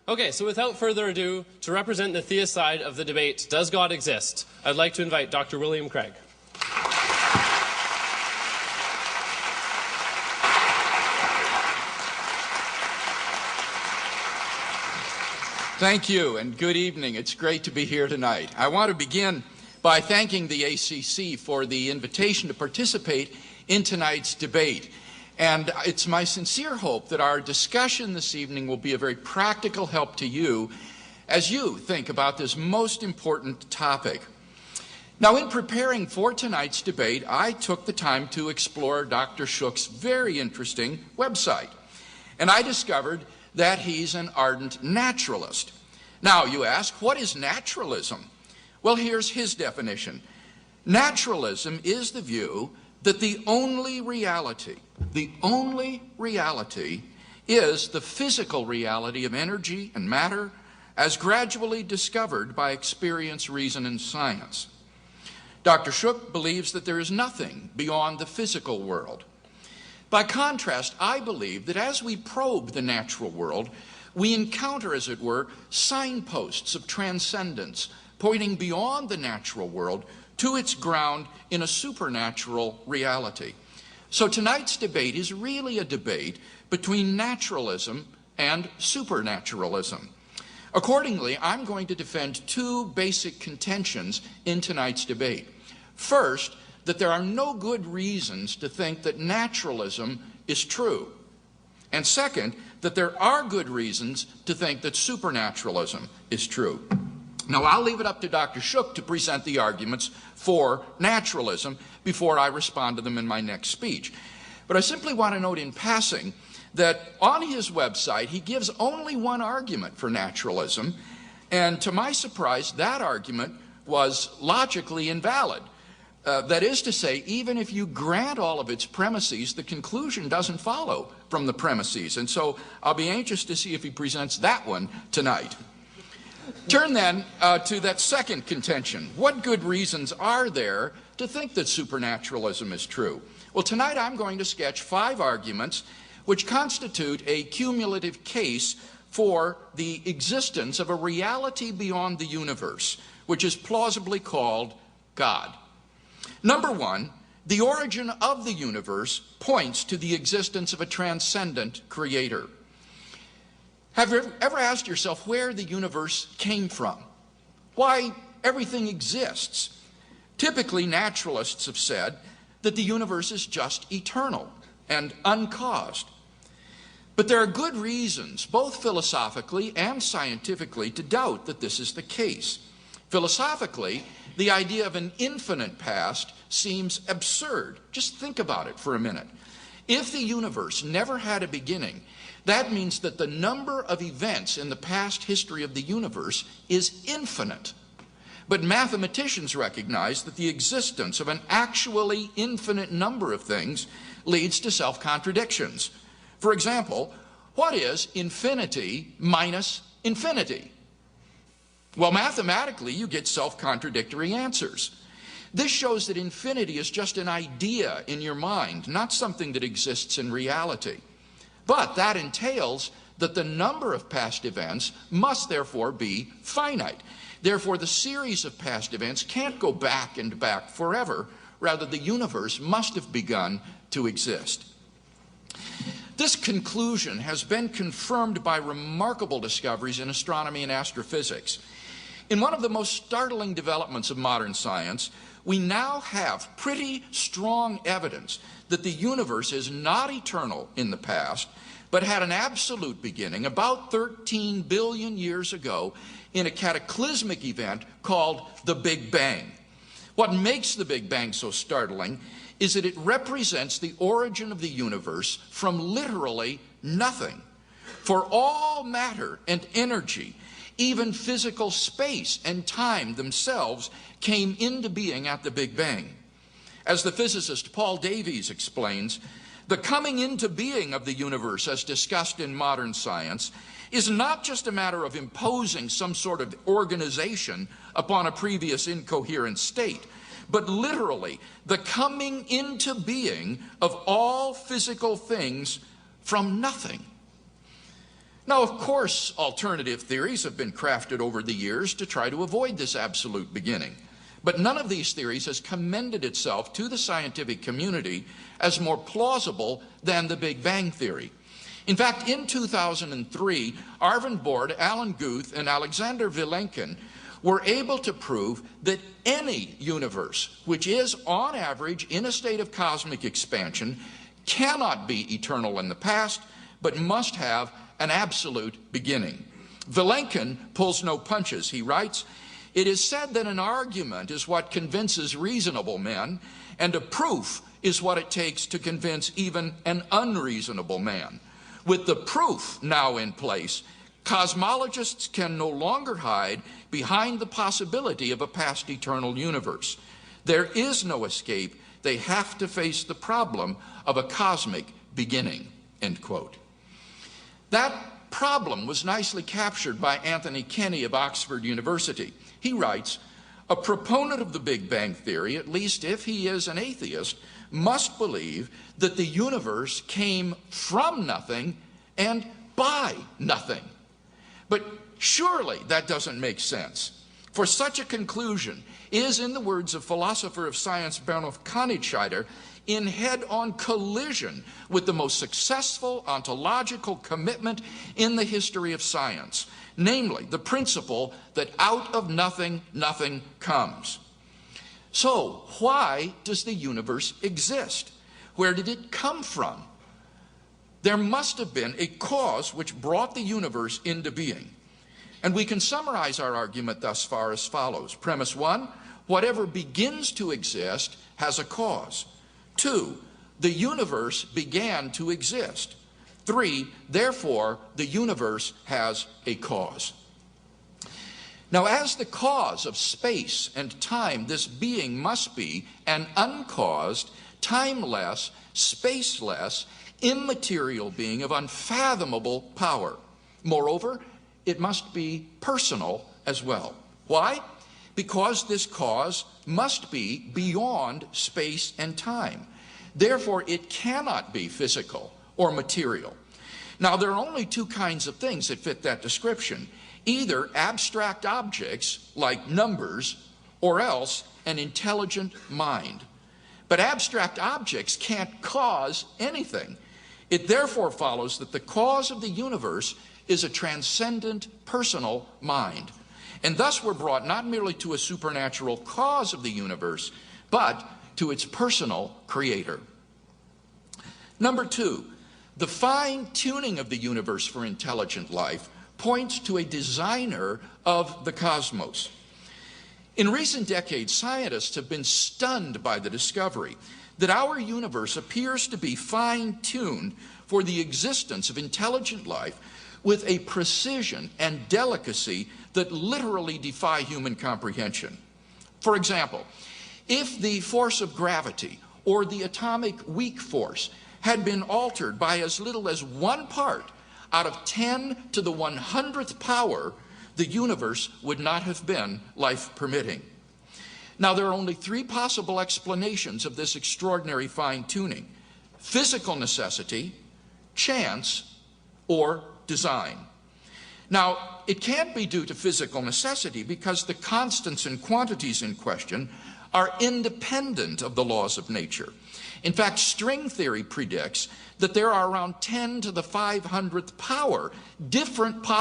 Okay, so without further ado, to represent the theist side of the debate, does God exist? I'd like to invite Dr. William Craig. Thank you, and good evening. It's great to be here tonight. I want to begin by thanking the ACC for the invitation to participate in tonight's debate. And it's my sincere hope that our discussion this evening will be a very practical help to you as you think about this most important topic. Now, in preparing for tonight's debate, I took the time to explore Dr. Shook's very interesting website. And I discovered that he's an ardent naturalist. Now, you ask, what is naturalism? Well, here's his definition. Naturalism is the view that the only reality is the physical reality of energy and matter as gradually discovered by experience, reason, and science. Dr. Shook believes that there is nothing beyond the physical world. By contrast, I believe that as we probe the natural world, we encounter, as it were, signposts of transcendence, pointing beyond the natural world to its ground in a supernatural reality. So tonight's debate is really a debate between naturalism and supernaturalism. Accordingly, I'm going to defend two basic contentions in tonight's debate. First, that there are no good reasons to think that naturalism is true. And second, that there are good reasons to think that supernaturalism is true. Now, I'll leave it up to Dr. Shook to present the arguments for naturalism before I respond to them in my next speech. But I simply want to note in passing that on his website, he gives only one argument for naturalism, and to my surprise, that argument was logically invalid. That is to say, even if you grant all of its premises, the conclusion doesn't follow from the premises. And so I'll be anxious to see if he presents that one tonight. Turn then to that second contention. What good reasons are there to think that supernaturalism is true? Well, tonight I'm going to sketch 5 arguments which constitute a cumulative case for the existence of a reality beyond the universe, which is plausibly called God. Number 1, the origin of the universe points to the existence of a transcendent creator. Have you ever asked yourself where the universe came from? Why everything exists? Typically, naturalists have said that the universe is just eternal and uncaused. But there are good reasons, both philosophically and scientifically, to doubt that this is the case. Philosophically, the idea of an infinite past seems absurd. Just think about it for a minute. If the universe never had a beginning, that means that the number of events in the past history of the universe is infinite. But mathematicians recognize that the existence of an actually infinite number of things leads to self-contradictions. For example, what is infinity minus infinity? Well, mathematically, you get self-contradictory answers. This shows that infinity is just an idea in your mind, not something that exists in reality. But that entails that the number of past events must therefore be finite. Therefore, the series of past events can't go back and back forever. Rather, the universe must have begun to exist. This conclusion has been confirmed by remarkable discoveries in astronomy and astrophysics. In one of the most startling developments of modern science, we now have pretty strong evidence that the universe is not eternal in the past, but had an absolute beginning about 13 billion years ago in a cataclysmic event called the Big Bang. What makes the Big Bang so startling is that it represents the origin of the universe from literally nothing. For all matter and energy, even physical space and time themselves came into being at the Big Bang. As the physicist Paul Davies explains, the coming into being of the universe, as discussed in modern science, is not just a matter of imposing some sort of organization upon a previous incoherent state, but literally the coming into being of all physical things from nothing. Now, of course, alternative theories have been crafted over the years to try to avoid this absolute beginning. But none of these theories has commended itself to the scientific community as more plausible than the Big Bang Theory. In fact, in 2003, Arvind Borde, Alan Guth, and Alexander Vilenkin were able to prove that any universe, which is on average in a state of cosmic expansion, cannot be eternal in the past, but must have an absolute beginning. Vilenkin pulls no punches. He writes, "It is said that an argument is what convinces reasonable men, and a proof is what it takes to convince even an unreasonable man. With the proof now in place, cosmologists can no longer hide behind the possibility of a past eternal universe. There is no escape. They have to face the problem of a cosmic beginning," end quote. That problem was nicely captured by Anthony Kenny of Oxford University. He writes, "A proponent of the Big Bang Theory, at least if he is an atheist, must believe that the universe came from nothing and by nothing. But surely that doesn't make sense. For such a conclusion is, in the words of philosopher of science Bernhard Konigschieder, in head-on collision with the most successful ontological commitment in the history of science, namely the principle that out of nothing, nothing comes." So, why does the universe exist? Where did it come from? There must have been a cause which brought the universe into being. And we can summarize our argument thus far as follows. Premise 1, whatever begins to exist has a cause. 2, the universe began to exist. 3, therefore, the universe has a cause. Now, as the cause of space and time, this being must be an uncaused, timeless, spaceless, immaterial being of unfathomable power. Moreover, it must be personal as well. Why? Because this cause must be beyond space and time. Therefore, it cannot be physical or material. Now, there are only two kinds of things that fit that description. Either abstract objects like numbers, or else an intelligent mind. But abstract objects can't cause anything. It therefore follows that the cause of the universe is a transcendent personal mind. And thus we're brought not merely to a supernatural cause of the universe, but to its personal creator. Number 2, the fine-tuning of the universe for intelligent life points to a designer of the cosmos. In recent decades, scientists have been stunned by the discovery that our universe appears to be fine-tuned for the existence of intelligent life with a precision and delicacy that literally defy human comprehension. For example, if the force of gravity or the atomic weak force had been altered by as little as 1 part out of 10 to the 100th power, the universe would not have been life-permitting. Now, there are only 3 possible explanations of this extraordinary fine-tuning: physical necessity, chance, or design. Now, it can't be due to physical necessity because the constants and quantities in question are independent of the laws of nature. In fact, string theory predicts that there are around 10 to the 500th power different possibilities